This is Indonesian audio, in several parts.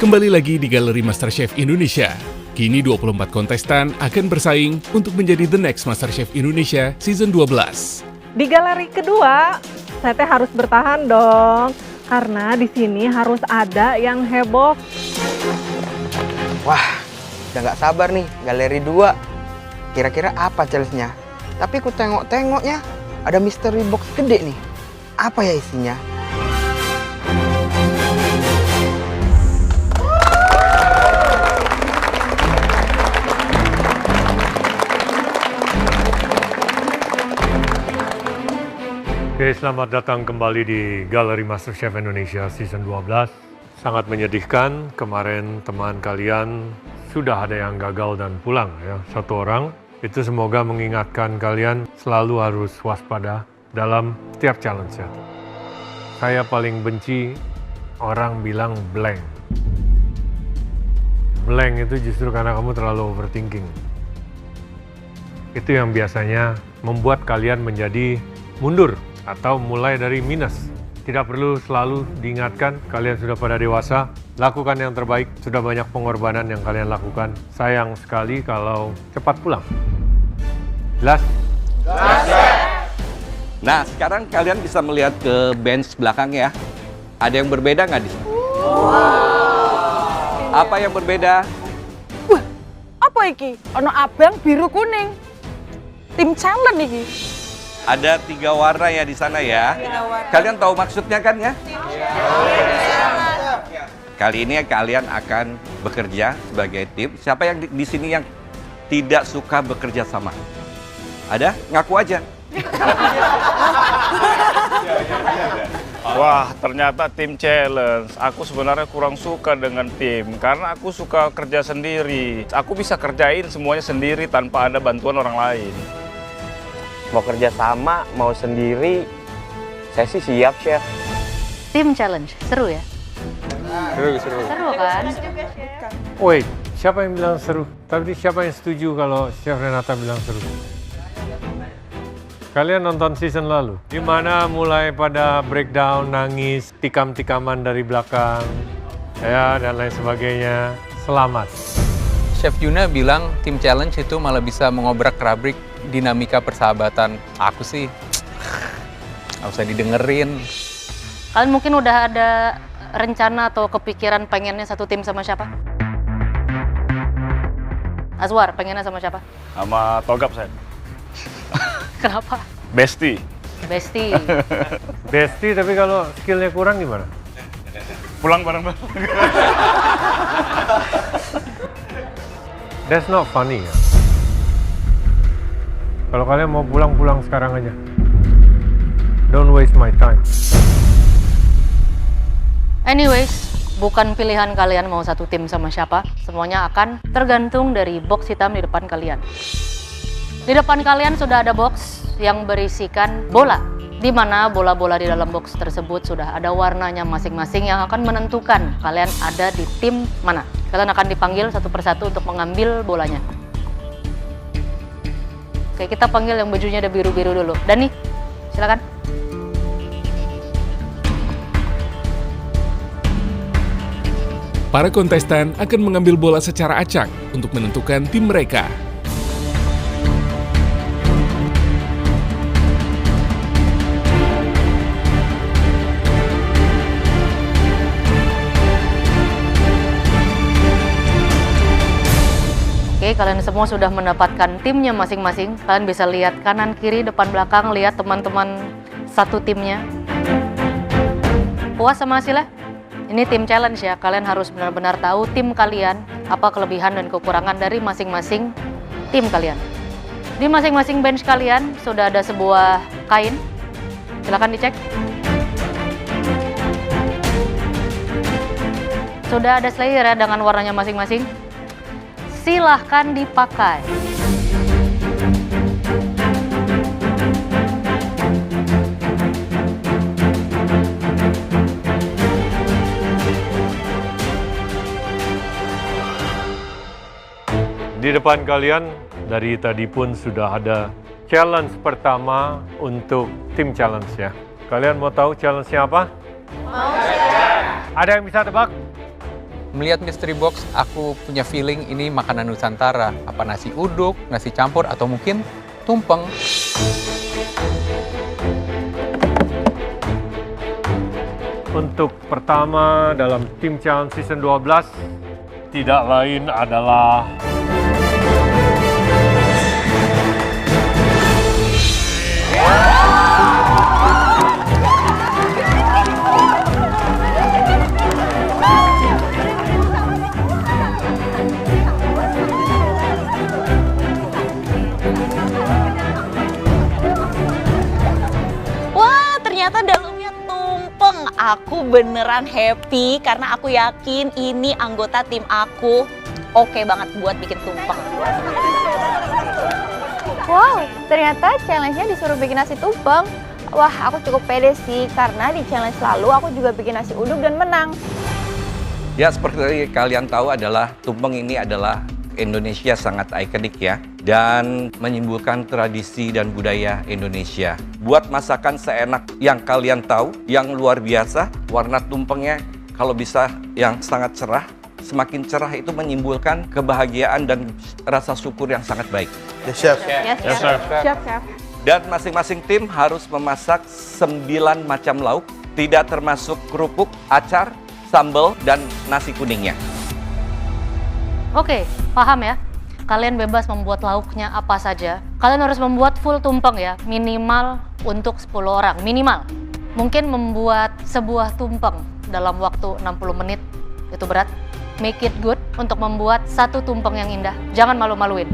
Kembali lagi di Galeri MasterChef Indonesia. Kini 24 kontestan akan bersaing untuk menjadi The Next MasterChef Indonesia Season 12. Di galeri kedua, saya teh harus bertahan dong. Karena di sini harus ada yang heboh. Wah, udah nggak sabar nih, galeri 2. Kira-kira apa challenge-nya? Tapi ku tengok-tengoknya, ada mystery box gede nih. Apa ya isinya? Oke, selamat datang kembali di Galeri MasterChef Indonesia Season 12. Sangat menyedihkan, kemarin teman kalian sudah ada yang gagal dan pulang ya, 1 orang. Itu semoga mengingatkan kalian selalu harus waspada dalam setiap challenge ya. Saya paling benci orang bilang blank. Blank itu justru karena kamu terlalu overthinking. Itu yang biasanya membuat kalian menjadi mundur atau mulai dari minus. Tidak perlu selalu diingatkan, kalian sudah pada dewasa, lakukan yang terbaik, sudah banyak pengorbanan yang kalian lakukan. Sayang sekali kalau cepat pulang. Jelas? Nah, sekarang kalian bisa melihat ke bench belakang ya. Ada yang berbeda nggak di sini? Apa yang berbeda? Wah, apa iki? Ono abang, biru, kuning. Tim challenge iki. Ada 3 warna ya di sana ya. Kalian tahu maksudnya kan ya? Kali ini kalian akan bekerja sebagai tim. Siapa yang di sini yang tidak suka bekerja sama? Ada? Ngaku aja. Wah, ternyata tim challenge. Aku sebenarnya kurang suka dengan tim karena aku suka kerja sendiri. Aku bisa kerjain semuanya sendiri tanpa ada bantuan orang lain. Mau kerja sama, mau sendiri, saya sih siap, Chef. Tim challenge, seru ya? Seru. Seru kan? Wait, siapa yang bilang seru? Tapi siapa yang setuju kalau Chef Renata bilang seru? Kalian nonton season lalu, di mana mulai pada breakdown, nangis, tikam-tikaman dari belakang, ya dan lain sebagainya. Selamat. Chef Juna bilang tim challenge itu malah bisa mengobrak-abrik dinamika persahabatan. Aku sih nggak usah didengerin. Kalian mungkin udah ada rencana atau kepikiran pengennya satu tim sama siapa? Azwar, pengennya sama siapa? Sama Togap saya. Kenapa? Besti. Bestie. Bestie, tapi kalau skillnya kurang gimana? Pulang bareng-bareng. That's not funny ya. Kalau kalian mau pulang sekarang aja. Don't waste my time. Anyways, bukan pilihan kalian mau satu tim sama siapa. Semuanya akan tergantung dari box hitam di depan kalian. Di depan kalian sudah ada box yang berisikan bola. Di mana bola-bola di dalam box tersebut sudah ada warnanya masing-masing yang akan menentukan kalian ada di tim mana. Kalian akan dipanggil satu persatu untuk mengambil bolanya. Oke, kita panggil yang bajunya ada biru-biru dulu. Dani, silakan. Para kontestan akan mengambil bola secara acak untuk menentukan tim mereka. Oke, kalian semua sudah mendapatkan timnya masing-masing. Kalian bisa lihat kanan, kiri, depan, belakang, lihat teman-teman satu timnya. Puas sama hasilnya? Ini tim challenge ya, kalian harus benar-benar tahu tim kalian, apa kelebihan dan kekurangan dari masing-masing tim kalian. Di masing-masing bench kalian sudah ada sebuah kain. Silakan dicek. Sudah ada slayer ya dengan warnanya masing-masing. Silahkan dipakai. Di depan kalian dari tadi pun sudah ada challenge pertama untuk tim challenge ya. Kalian mau tahu challenge-nya apa? Mau. Ada yang bisa tebak? Melihat mystery box, aku punya feeling ini makanan Nusantara. Apa nasi uduk, nasi campur, atau mungkin tumpeng. Untuk pertama dalam Tim Challenge Season 12, tidak lain adalah ternyata dalamnya tumpeng. Aku beneran happy karena aku yakin ini anggota tim aku oke banget buat bikin tumpeng. Wow, ternyata challenge-nya disuruh bikin nasi tumpeng. Wah, aku cukup pede sih karena di challenge lalu aku juga bikin nasi uduk dan menang. Ya, seperti kalian tahu adalah tumpeng ini adalah Indonesia sangat ikonik ya, dan menyimbolkan tradisi dan budaya Indonesia. Buat masakan seenak yang kalian tahu, yang luar biasa, warna tumpengnya kalau bisa yang sangat cerah, semakin cerah itu menyimbolkan kebahagiaan dan rasa syukur yang sangat baik. Yes, chef. Yes, chef. Chef. Dan masing-masing tim harus memasak 9 macam lauk, tidak termasuk kerupuk, acar, sambal, dan nasi kuningnya. Oke, paham ya? Kalian bebas membuat lauknya apa saja. Kalian harus membuat full tumpeng ya, minimal untuk 10 orang, minimal. Mungkin membuat sebuah tumpeng dalam waktu 60 menit, itu berat. Make it good untuk membuat satu tumpeng yang indah. Jangan malu-maluin.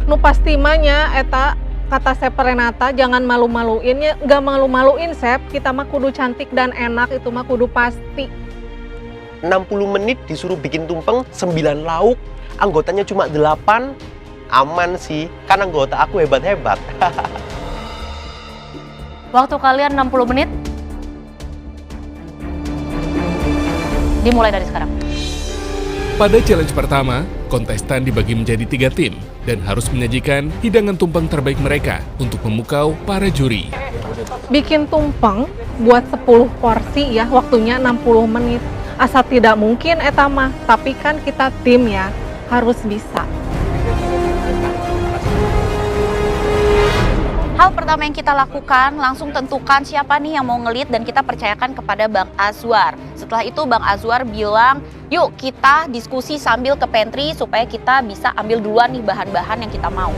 Nu pasti manya, eta kata Chef Renata, jangan malu-maluin ya. Nggak malu-maluin, Chef. Kita mah kudu cantik dan enak, itu mah kudu pasti. 60 menit disuruh bikin tumpeng 9 lauk, anggotanya cuma 8, aman sih, kan anggota aku hebat-hebat. Waktu kalian 60 menit, dimulai dari sekarang. Pada challenge pertama, kontestan dibagi menjadi 3 tim dan harus menyajikan hidangan tumpeng terbaik mereka untuk memukau para juri. Bikin tumpeng buat 10 porsi ya, waktunya 60 menit. Asal tidak mungkin eta mah, tapi kan kita tim ya, harus bisa. Hal pertama yang kita lakukan, langsung tentukan siapa nih yang mau ngelit dan kita percayakan kepada Bang Azwar. Setelah itu Bang Azwar bilang, yuk kita diskusi sambil ke pantry supaya kita bisa ambil duluan nih bahan-bahan yang kita mau.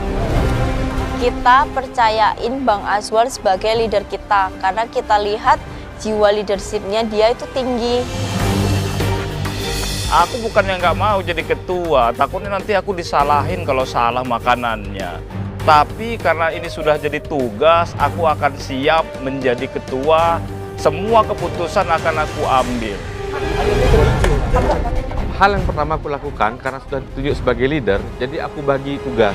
Kita percayain Bang Azwar sebagai leader kita, karena kita lihat jiwa leadership-nya dia itu tinggi. Aku bukan yang nggak mau jadi ketua, takutnya nanti aku disalahin kalau salah makanannya. Tapi karena ini sudah jadi tugas, aku akan siap menjadi ketua. Semua keputusan akan aku ambil. Hal yang pertama aku lakukan karena sudah ditunjuk sebagai leader, jadi aku bagi tugas.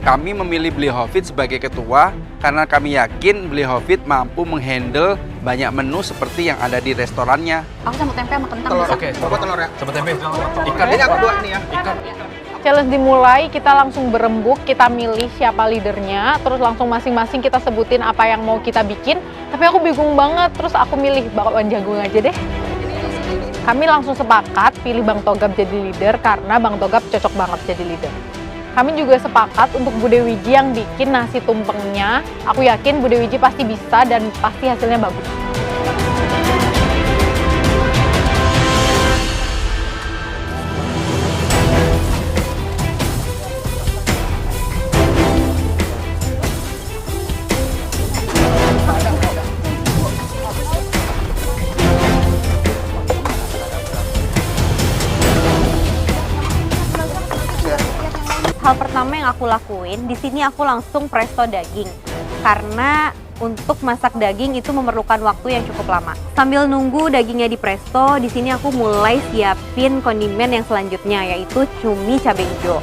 Kami memilih Blihovic sebagai ketua karena kami yakin Blihovic mampu menghandle banyak menu seperti yang ada di restorannya. Aku sama tempe sama kentang. Telur, bisa? oke, coba telur ya. Sama tempe. Ikan ini aku dua ini ya. Ikan. Challenge dimulai, kita langsung berembuk, kita milih siapa leadernya, terus langsung masing-masing kita sebutin apa yang mau kita bikin. Tapi aku bingung banget, terus aku milih Bang Jagung aja deh. Kami langsung sepakat pilih Bang Togap jadi leader karena Bang Togap cocok banget jadi leader. Kami juga sepakat untuk Bude Wiji yang bikin nasi tumpengnya. Aku yakin Bude Wiji pasti bisa dan pasti hasilnya bagus. Hal pertama yang aku lakuin, di sini aku langsung presto daging. Karena untuk masak daging itu memerlukan waktu yang cukup lama. Sambil nunggu dagingnya di presto, di sini aku mulai siapin kondimen yang selanjutnya, yaitu cumi cabai hijau.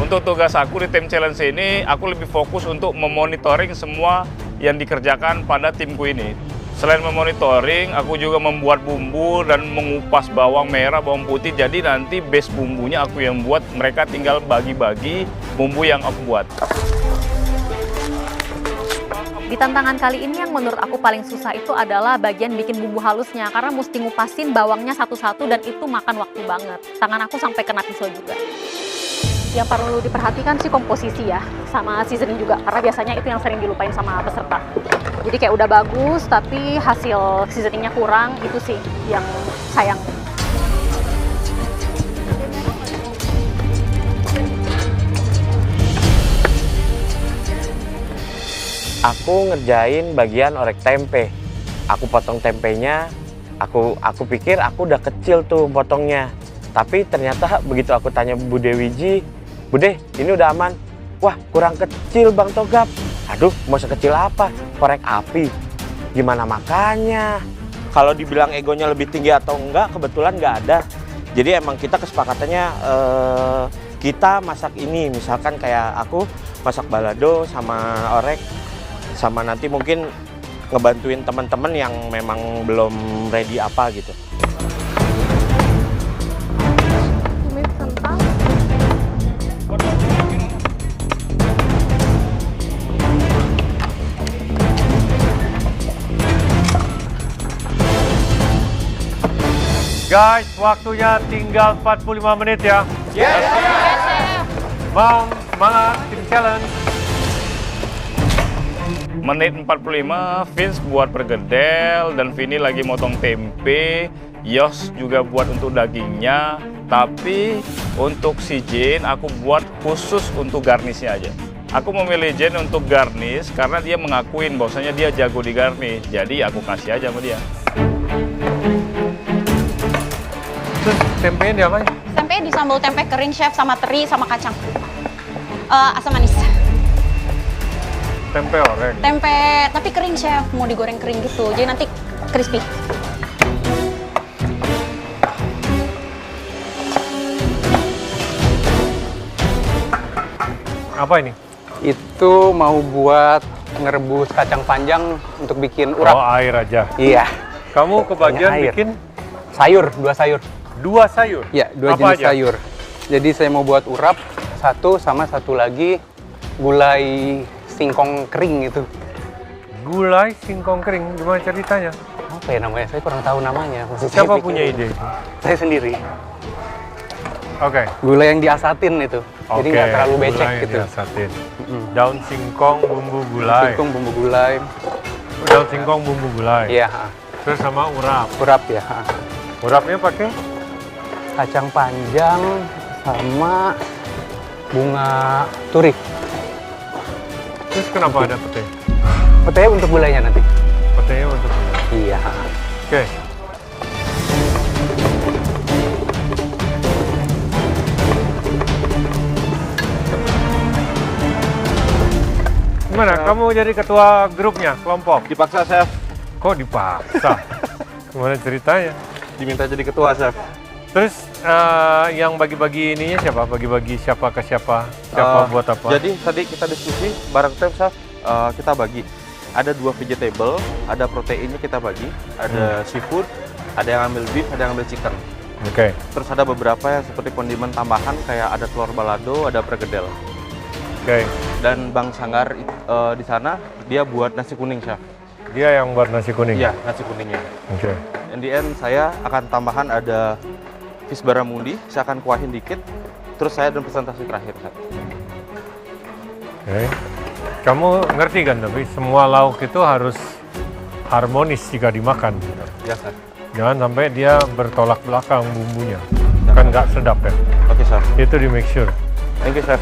Untuk tugas aku di tim challenge ini, aku lebih fokus untuk memonitoring semua yang dikerjakan pada timku ini. Selain memonitoring, aku juga membuat bumbu dan mengupas bawang merah, bawang putih. Jadi nanti base bumbunya aku yang buat, mereka tinggal bagi-bagi bumbu yang aku buat. Di tantangan kali ini yang menurut aku paling susah itu adalah bagian bikin bumbu halusnya. Karena mesti ngupasin bawangnya satu-satu dan itu makan waktu banget. Tangan aku sampai kena pisau juga. Yang perlu diperhatikan sih komposisi ya, sama seasoning juga. Karena biasanya itu yang sering dilupain sama peserta. Jadi kayak udah bagus, tapi hasil seasoningnya kurang, itu sih yang sayang. Aku ngerjain bagian orek tempe. Aku potong tempenya, aku pikir aku udah kecil tuh potongnya. Tapi ternyata begitu aku tanya Bude Wiji, Bude, ini udah aman? Wah, kurang kecil Bang Togap. Aduh, mau sekecil apa? Korek api. Gimana makannya? Kalau dibilang egonya lebih tinggi atau enggak, kebetulan nggak ada. Jadi emang kita kesepakatannya kita masak ini. Misalkan kayak aku masak balado sama orek. Sama nanti mungkin ngebantuin teman-teman yang memang belum ready apa gitu. Guys, waktunya tinggal 45 menit ya. Yes, Mau semangat tim challenge. Menit 45, Vince buat pergedel dan Vini lagi motong tempe. Yos juga buat untuk dagingnya. Tapi untuk si Jane aku buat khusus untuk garnisnya aja. Aku memilih Jane untuk garnish karena dia mengakuin bahwasanya dia jago di garnish. Jadi aku kasih aja sama dia. Terus tempenya diapain? Tempe disambal tempe kering chef sama teri sama kacang. Asam manis. Tempe orek. Tempe tapi kering chef, mau digoreng kering gitu. Jadi nanti crispy. Apa ini? Itu mau buat ngerebus kacang panjang untuk bikin urap. Oh, air aja. Iya. Kamu kebagian bikin sayur, 2 sayur. 2 sayur? Iya, 2 jenis sayur. Jadi saya mau buat urap, satu sama satu lagi gulai singkong kering itu. Gulai singkong kering, gimana ceritanya? Apa ya namanya? Saya kurang tahu namanya. Siapa punya ide? Saya sendiri. Oke. Gulai yang diasatin itu. Jadi nggak terlalu becek gulai gitu. Diasatin. Daun singkong, bumbu gulai. Singkong, bumbu gulai. Daun singkong, bumbu gulai. Iya. Terus sama urap. Urap ya. Urapnya pakai? Kacang panjang sama bunga turi. Terus kenapa ada pete? Petenya untuk gulainya nanti. Petenya untuk gulai? Iya. Oke. Gimana? Kamu jadi ketua grupnya, kelompok? Dipaksa, Chef. Kok dipaksa? Gimana ceritanya? Diminta jadi ketua, Chef. Terus yang bagi-bagi ininya siapa? Bagi-bagi siapa ke siapa? Siapa buat apa? Jadi tadi kita diskusi bareng tim, Chef. Kita bagi. Ada 2 vegetable, ada proteinnya kita bagi. Ada seafood, ada yang ambil beef, ada yang ambil chicken. Oke. Terus ada beberapa yang seperti kondimen tambahan kayak ada telur balado, ada pergedel. Oke. Dan Bang Sanggar di sana dia buat nasi kuning, Chef. Dia yang buat nasi kuning? Iya, nasi kuningnya. Oke. In the end saya akan tambahan ada fish barramundi, saya akan kuahin dikit. Terus saya dan presentasi terakhir, Chef. Oke. Kamu ngerti kan tapi semua lauk itu harus harmonis jika dimakan. Ya, Chef. Jangan sampai dia bertolak belakang bumbunya. Kan nggak sedap ya. Oke, Chef. Itu di make sure. Thank you, Chef.